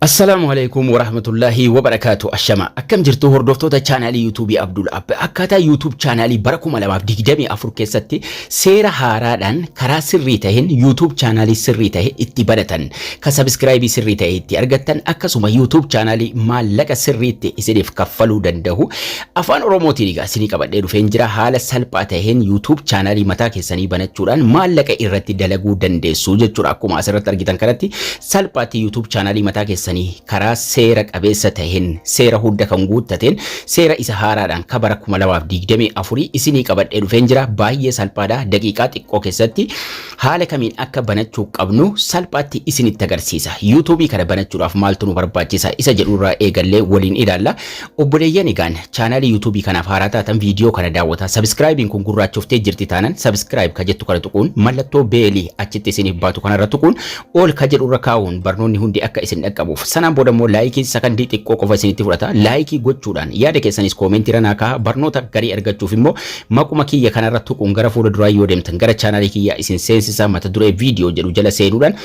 Assalamualaikum warahmatullahi wabarakatuh. Ashama akkam jirtu hordoftoota chaanaalii YouTube Abdul App. Akkaataa YouTube chaanaalii bara 2024 keessatti seera haaraadhaan karaa sirrii ta'een YouTube chaanaalii sirrii ta'e itti badatan, ka subscribe sirrii ta'e itti argattan, akkasuma YouTube chaanaalii maallaqa sirriitti isiniif kaffaluu danda'u afaan Oromootiin egaa isinii qabadhee dhufeen jira. Haala salphaa ta'een YouTube chaanaalii mataa keessanii banachuudhaan maallaqa irratti dalaguu dandeessu jechuudha. Akkuma asirratti argitan kanatti salphaatti YouTube chaanaalii mataa keessanii karaa seera qabeessa ta'een, seera hunda kan guuttateen, seera isa haaraadhaan ka bara 2024 isinii qabadhee dhufeen jira. Baay'ee salphaadha. Daqiiqaa xiqqoo keessatti haala kamiin akka banachuu qabnu salphaatti isinitti agarsiisa. YouTube kana banachuudhaaf maaltu nu barbaachisa isa jedhurraa eegallee waliin ilaalla. Obboleeyyan egaan chaanaalii YouTube kanaaf haaraa taatan viidiyoo kana daawwata. Subscribe kun gurraachoftee jirti taanan subscribe ka jettu kana tuquun, mallattoo beelii achitti isiniif baatu kanarra tuquun, ol ka jedhurra kaa'uun barnoonni hundi akka isin dhaqqabuuf. Sanaan booda immoo laayikii sakandii xiqqoo qofa isinitti fudhata. Laayikii gochuudhaan yaada keessanis koomentii irra naakaa barnoota garii argachuuf immoo maquma kiyya kanarra tuquun gara fuula duraa yoo deemtan gara chaanaalii kiyya isin seensisa mata duree viidiyoo jedhu jala seenuudhaan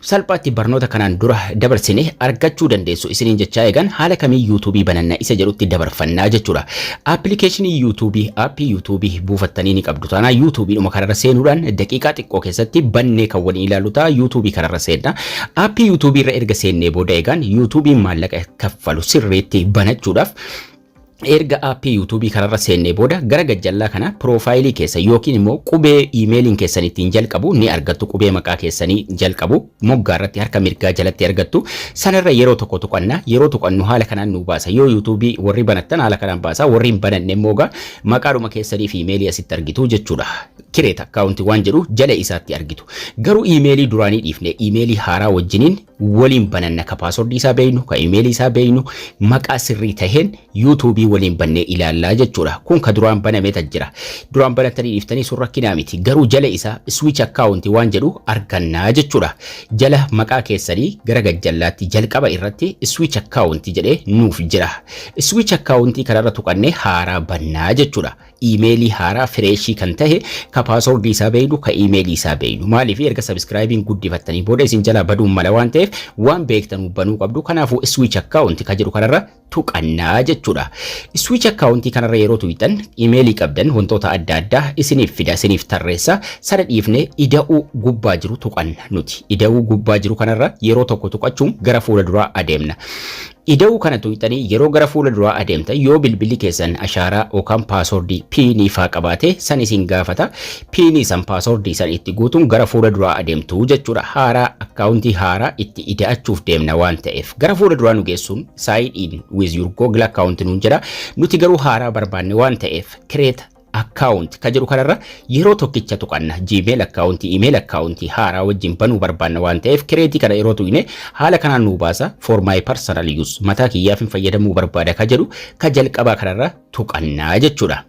salphaatti barnoota kanaan dura dabarsine argachuu dandeessu isiniin jechaa eegan haala kamii YouTube bananna isa jedhutti dabarfannaa jechuudha. Appilikeeshinii YouTube aappii YouTube buufattanii ni qabdu taanaa YouTube dhuma kanarra seenuudhaan daqiiqaa xiqqoo keessatti bannee kan waliin ilaallu ta'a. YouTube kanarra seenna. Aappii YouTube irra erga seennee booda eegan YouTube maallaqa kaffalu sirriitti banachuudhaaf erga aappii YouTube kanarra seennee booda gara gajjallaa kana profaayilii keessa yookiin immoo qubee iimeeliin keessan ittiin jalqabu ni argattu. Qubee maqaa keessanii jalqabu moggaa irratti harka mirgaa jalatti argattu. Sanarra yeroo tokko tuqanna. Yeroo tuqannu haala kanaan nu baasa. Yoo YouTube warri banattan haala kanaan baasa. Warri hin bananne immoo maqaadhuma keessanii fi iimeelii asitti argitu jechuudha. Kireet akkaawuntii waan jedhu jala isaatti argitu. Garuu iimeelii duraanii dhiifne iimeelii haaraa wajjiniin waliin bananna. Ka paaswordii isaa beeynu, ka iimeelii isaa beeynu, maqaa sirrii taheen YouTube waliin bannee ilaallaa jechuudha. Kun ka duraan banamee jira. Duraan banattanii dhiiftanii sun rakkinaa miti. Garuu jala isaa switch akkaawuntii waan jedhu argannaa jechuudha. Jala maqaa keessanii gara gajjallaatti jalqaba irratti switch akkaawuntii jedhee nuuf jira. Switch akkaawuntii kanarra tuqannee haaraa bannaa jechuudha. Iimeelii haaraa fireeshii kan tahe ka paaswordii isaa beeynu, ka iimeelii isaa beeynu. Maaliif erga subscribing guddifattanii booda isin jala baduun mala waan ta'eef waan beektanuu banuu qabdu. Kanaafuu switch akkaawuntii ka jedhu kanarra tuqannaa jechuudha. Switch akkaawuntii kanarra yeroo tuqxan iimeelii qabdan wantoota adda addaa isiniif fida, isiniif tarreessa. Sana dhiifne ida'uu gubbaa jiru tuqanna nuti. Ida'uu gubbaa jiru kanarra yeroo tokko tuqachuun gara fuula duraa adeemna. Ida'uu kana tuqxanii yeroo gara fuula duraa adeemtan yoo bilbilli keessan ashaaraa yookaan paaswordii piinii faa qabaate san isin gaafata. Piinii san paaswordii san itti guutuun gara fuula duraa adeemtu jechuudha. Haaraa akkaawuntii haaraa itti ida'achuuf deemna waan ta'eef gara fuula duraa nu geessuun sign in with your Google account nuun jedha. Nuti garuu haaraa barbaanne waan ta'eef create account ka jedhu kanarra yeroo tokkicha tuqanna. Gmail account, email account haaraa wajjin banuu barbaanna waan ta'eef create kana yeroo tuqne haala kanaan nu baasa. For my personal use, mataa kiyyaaf fayyadamuu barbaada ka jedhu ka jalqabaa kanarra tuqannaa jechuudha.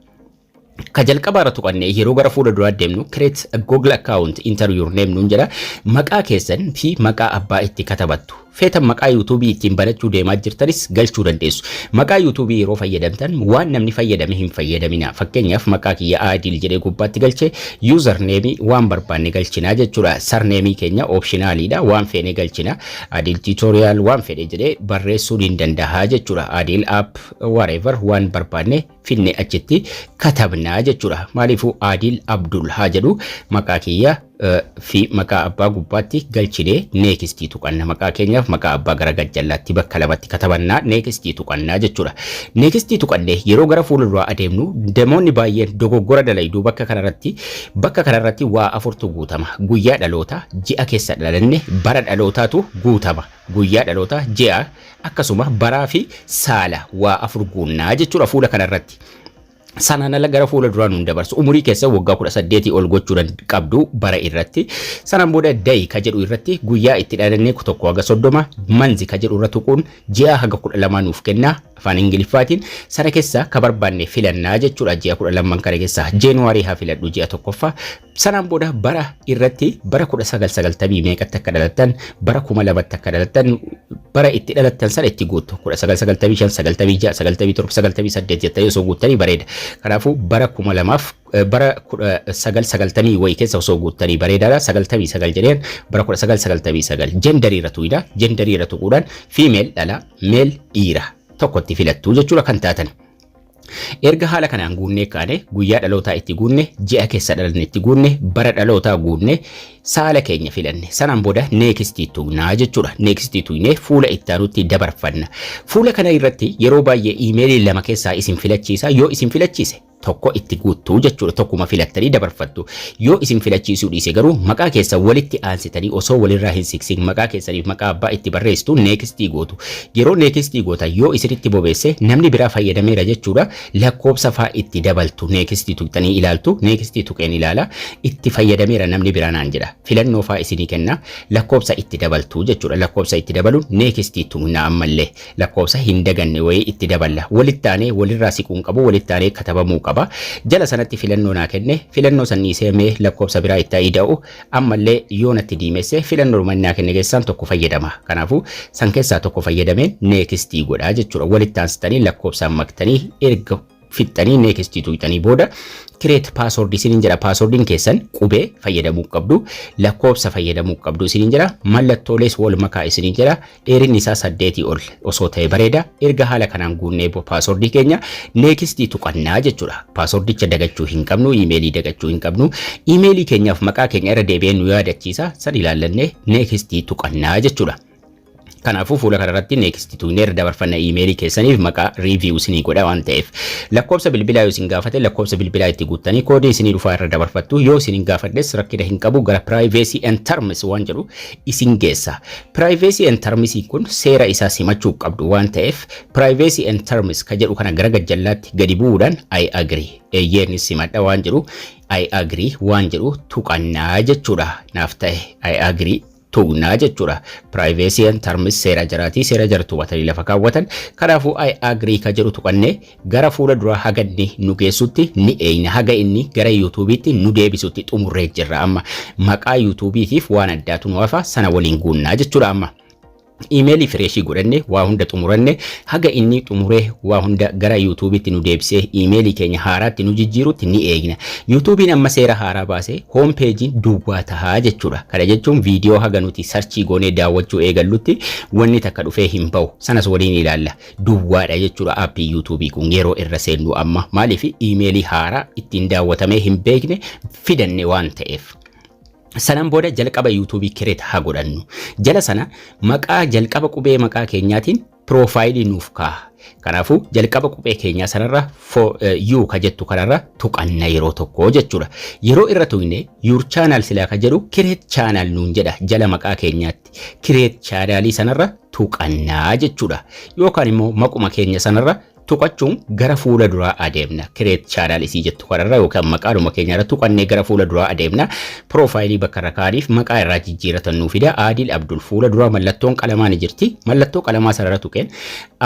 Ka jalqabaa irra tuqannee yeroo gara fuula duraa deemnu create a Google account, enter your name nuun jedha. Maqaa keessan fi maqaa abbaa itti katabattu. Feetan maqaa YouTube ittiin banachuu deemaa jirtanis galchuu dandeessu. Maqaa YouTube yeroo fayyadamtan waan namni fayyadame hin fayyadamina. Fakkeenyaaf maqaa kiyya Adil jedhee gubbaatti galchee username waan barbaanne galchinaa jechuudha. Surname keenya optionaliidha. Waan feene galchina. Adil tutorial waan fedhe jedhee barreessuu ni danda'a jechuudha. Adil app whatever waan barbaanne finne achitti katabnaa jechuudha. Maaliifuu Adil Abdul haa jedhu maqaa kiyya fi maqaa abbaa gubbaatti galchine next tuqanna. Maqaa keenyaaf maqaa abbaa gara gajjallaatti bakka lamatti katabannaa next tuqannaa jechuudha. Next tuqannee yeroo gara fuula duraa adeemnu namoonni baay'een dogoggora dalayduu bakka kanarratti waa afurtu guutama. Guyyaa dhaloota, ji'a keessa dhalanne, bara dhalootaatu guutama. Guyyaa dhaloota, ji'a akkasuma baraa fi saala waa afur guunnaa jechuudha fuula kanarratti. Sanaan ala gara fuula duraan nu dabarsu. Umurii keessa waggaa 18 ol gochuudhaan qabdu bara irratti. Sanaan booda day ka jedhu irratti guyyaa itti dhalannee tokko haga 30, manzi ka jedhu irra tuquun ji'a haga 12 nuuf kenna afaan Ingiliffaatiin. Sana keessa ka barbaanne filannaa jechuudha. Ji'a 12 kana keessa Jeenuwaarii haa filadhu ji'a tokkoffaa. Sanaan booda bara irratti bara 1990 meeqatti akka dhalattan, bara 2000tti akka dhalattan, bara itti dhalattan sana itti guutu. 1995, 96, 97, 98 jettanii osoo guuttanii bareeda. Kanaafuu bara 2000 bara 990 wayii keessa osoo guuttanii bareedaadha. 99 jedheen bara 1999 jendarii irra tuqidha. Jendarii irra tuquudhaan female dhala male dhiira tokkotti filattu jechuudha kan taatan. Erga haala kanaan guunnee kaane guyyaa dhalootaa itti guunne ji'a keessa dhalanne itti guunne bara dhalootaa guunne saala keenya filanne sanaan booda neekstii tuqnaa jechuudha. Neekstii tuqnee fuula itti aanutti dabarfanna. Fuula kana irratti yeroo baay'ee iimeelii lama keessaa isin filachiisa. Yoo isin filachiise tokko itti guuttuu jechuudha. Tokkuma filattanii dabarfattu. Yoo isin filachiisuu dhiise garuu maqaa keessa walitti aansitanii osoo walirraa hin siqsin maqaa keessaniif maqaa abbaa itti barreessitu neekstii gootu. Yeroo neekstii gootan yoo isinitti bobeesse namni biraa fayyadameera jechuudha. Lakkoobsa faa itti dabaltu neekstii tuqxanii ilaaltu. Neekstii tuqeen ilaala itti fayyadameera namni biraa naan jedha. Filannoo faa isinii kenna lakkoobsa itti dabaltu jechuudha. Lakkoobsa itti dabaluun neekstii tuqnaa ammallee lakkoobsa hin daganne wayii itti daballa. Walitti aanee walirraa siquun qabu walitti aanee katabamuu qaba. Jala sanatti filannoo naa kenne filannoo sanii seemee lakkoobsa biraa itti ida'u ammallee yoo natti diimesse filannoo naa kenne keessaan tokko fayyadama. Kanaafuu san keessaa tokko fayyadameen neekstii godhaa jechuudha. Walitti aansitanii lakkoobsaan maktanii erga fixxanii neekstii tuqxanii booda create password isiniin jedha. Passwordin keessan qubee fayyadamuu qabdu, lakkoobsa fayyadamuu qabdu isiniin jedha. Mallattoolees wal makaa isiniin jedha. Dheerinni isaa 8 ol osoo ta'e bareeda. Erga haala kanaan guunnee passwordii keenya neekstii tuqannaa jechuudha. Passwordicha dagachuu hin qabnu, iimeelii dagachuu hin qabnu. Iimeelii keenyaaf maqaa keenya irra deebi'ee nu yaadachiisa. San ilaallanne neekstii tuqannaa jechuudha. Kanaafuu fuula kanarratti neekstii tuqnee irra dabarfanna iimeelii keessaniif maqaa review isinii godha waan ta'eef. Lakkoobsa bilbilaa yoo isin gaafate lakkoobsa bilbilaa itti guuttanii koodii isinii dhufaa irra dabarfattu. Yoo isin hin gaafadhes rakkina hin qabu gara privacy and terms waan jedhu isin geessa. Privacy and terms kun seera isaa simachuu qabdu waan ta'eef privacy and terms ka jedhu kana gara gajjallaatti gadi bu'uudhaan I agree. Eeyyeen simadha waan jedhu I agree waan jedhu tuqannaa jechuudha. Naaf ta'e I agree tuqnaa jechuudha. Privacy and terms seera jaraatii seera jaratu watanii lafa kaawwatan. Kanaafuu I agree ka jedhu tuqannee gara fuula dura haga inni nu geessutti ni eeyna haga inni gara YouTube'itti nu deebisutti xumurree jirra amma. Maqaa YouTube'itiif waan addaatu nu hafa sana waliin guunnaa jechuudha amma. Iimeelii fireeshii godhanne waa hunda xumuranne haga inni xumuree waa hunda gara YouTube'itti nu deebisee iimeelii keenya haaraatti nu jijjiirutti ni eegna. YouTube'iin amma seera haaraa baasee home page'iin duwwaa tahaa jechuudha. Kana jechuun viidiyoo haga nuti sarchii goonee daawwachuu eegallutti wanni takka dhufee hin bahu. Sanas waliin ilaalla. Duwwaadha jechuudha aappii YouTube'ii kun yeroo irra seennu amma. Maaliif iimeelii haaraa ittiin daawwatamee hin beekne fidanne waan ta'eef. Sanaan booda jalqaba YouTube'ii kireet haa godhannu. Jala sana maqaa jalqaba qubee maqaa keenyaatiin profaayilii nuuf kaa'a. Kanaafuu jalqaba qubee keenyaa sanarra you ka jettu kanarra tuqanna yeroo tokko jechuudha. Yeroo irra tuqne your channel silaa ka jedhu kireet channel nuun jedha jala maqaa keenyaatti. Kireet channelii sanarra tuqannaa jechuudha. Yookaan immoo maquma keenya sanarra tuqachuun gara fuula duraa adeemna. Create channel isii jettu kanarra yookaan maqaadhuma keenyarra tuqannee gara fuula duraa adeemna. Profaayilii bakka rakaaniif maqaa irraa jijjiiratan nuuf fida. Adil Abdul fuula duraa mallattoon qalamaa ni jirti. Mallattoo qalamaa sanarra tuqeen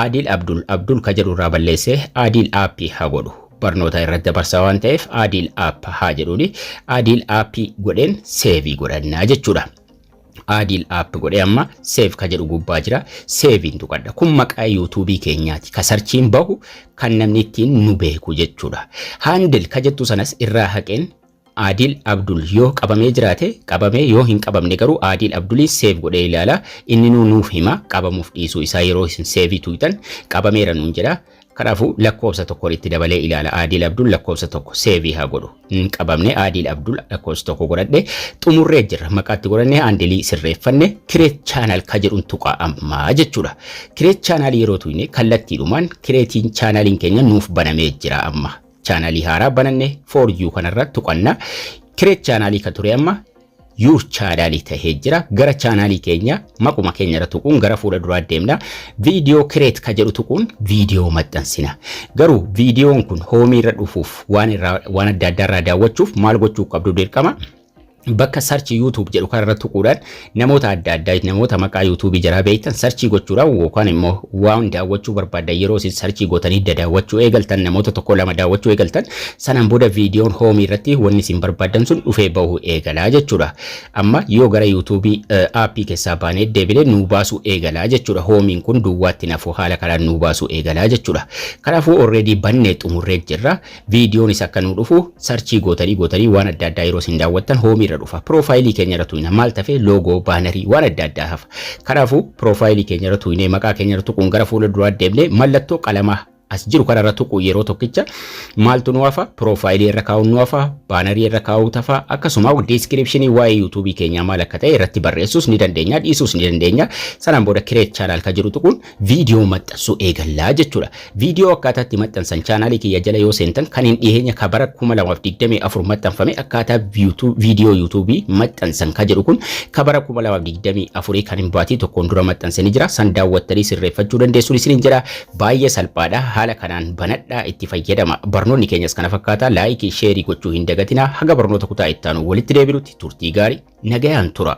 Adil Abdul ka jedhu irraa balleessee Adil Aappii haa godhu. Barnoota irratti dabarsaa waan ta'eef Adil App haa jedhuuni. Adil Aappii godheen seevii godhannaa jechuudha. Adil App godhee amma save ka jedhu gubbaa jira. Savein tuqadha. Kun maqaa YouTube'ii keenyaati. Ka sarchiin bahu kan namni ittiin nu beeku jechuudha. Handle ka jettu sanas irraa haqeen Adil Abdul yoo qabamee jiraate qabamee yoo hin qabamne garuu Adil Abdulii save godhee ilaala. Inni nuuf hima qabamuuf dhiisuu isaa yeroo isin save tuutan qabameera nuun jedha. Kanaafuu lakkoofsa tokko itti dabalee ilaala. Adil Abdul lakkoofsa tokko save haa godhu. Hin qabamne Adil Abdul lakkoofsa tokko godhadhe xumurree jirra. Maqaatti godhanne handilii sirreeffanne create channel ka jedhuun tuqaa ammaa jechuudha. Create channel yeroo tuyne kallattiidhumaan creating channelin keenya nuuf banamee jira amma. Channelii haaraa bananne for you kanarra tuqanna. Create channelii ka ture amma your channel tahee jira. Gara channelii keenya maquma keenyarra tuquun gara fuula duraa deemna. Video create ka jedhu tuquun video maxxansina. Garuu videoon kun hoomii irra dhufuuf waan adda addaa irraa daawwachuuf maal gochuu qabdu dirqama. bakka sarchi YouTube jedhu kanarratti tuquudhaan namoota adda addaa namoota maqaa YouTube jira beektan sarchi gochuudhaan yookaan immoo waan daawwachuu barbaadan yeroo isin sarchi gootanii daawwachuu eegaltan namoota tokko lama daawwachuu eegaltan sanaan booda viidiyoon hoomii irratti wanni isin barbaadan sun dhufee bahu eegalaa jechuudha. Amma yoo gara YouTube aappii keessaa baanee deebinee nu baasuu eegalaa jechuudha. Hoomiin kun duwwaatti nafu haala kanaan nu baasuu eegalaa jechuudha. Kanaafuu already bannee xumurree jirra. Viidiyoon isa akka nu dhufu sarchi gootanii waan adda addaa yeroo isin daawwattan hoomii dhufa profaayilii keenya irratti tuqna maal tafe loogoo baanarii waan adda addaa hafa. Kanaafuu profaayilii keenya irratti tuqnee maqaa keenya irratti tuquun gara fuula duraa deemnee mallattoo qalamaa as jiru kana irratti tuquu yeroo tokkicha maaltu nu hafa profaayilii irra kaa'uun nu hafa baanarii irra kaa'uu tafa akkasuma descriptionii waa'ee YouTube keenya maal akka ta'e irratti barreessuus ni dandeenya dhiisuus ni dandeenya. Sanaan booda create channel ka jiru tuquun viidiyoo maxxansuu eegallaa jechuudha. Viidiyoo akkaataatti maxxansan channelii kiyya jala yoo seentan kan hin dhiyeenya ka bara 2024 maxxanfame akkaataa viidiyoo YouTube maxxansan ka jedhu kun ka bara 2024 kan hin baatii tokkoon dura maxxansanii jira. San daawwattanii sirreeffachuu dandeessuun isin jira. Baay'ee salphaadha. Haala kanaan banadhaa itti fayyadama. Barnoonni keenyas kana fakkaata. Laayikii sheerii gochuu hin dagatinaa. Haga barnoota kutaa itti aanu walitti deebinutti turtii gaarii nagayaan tura.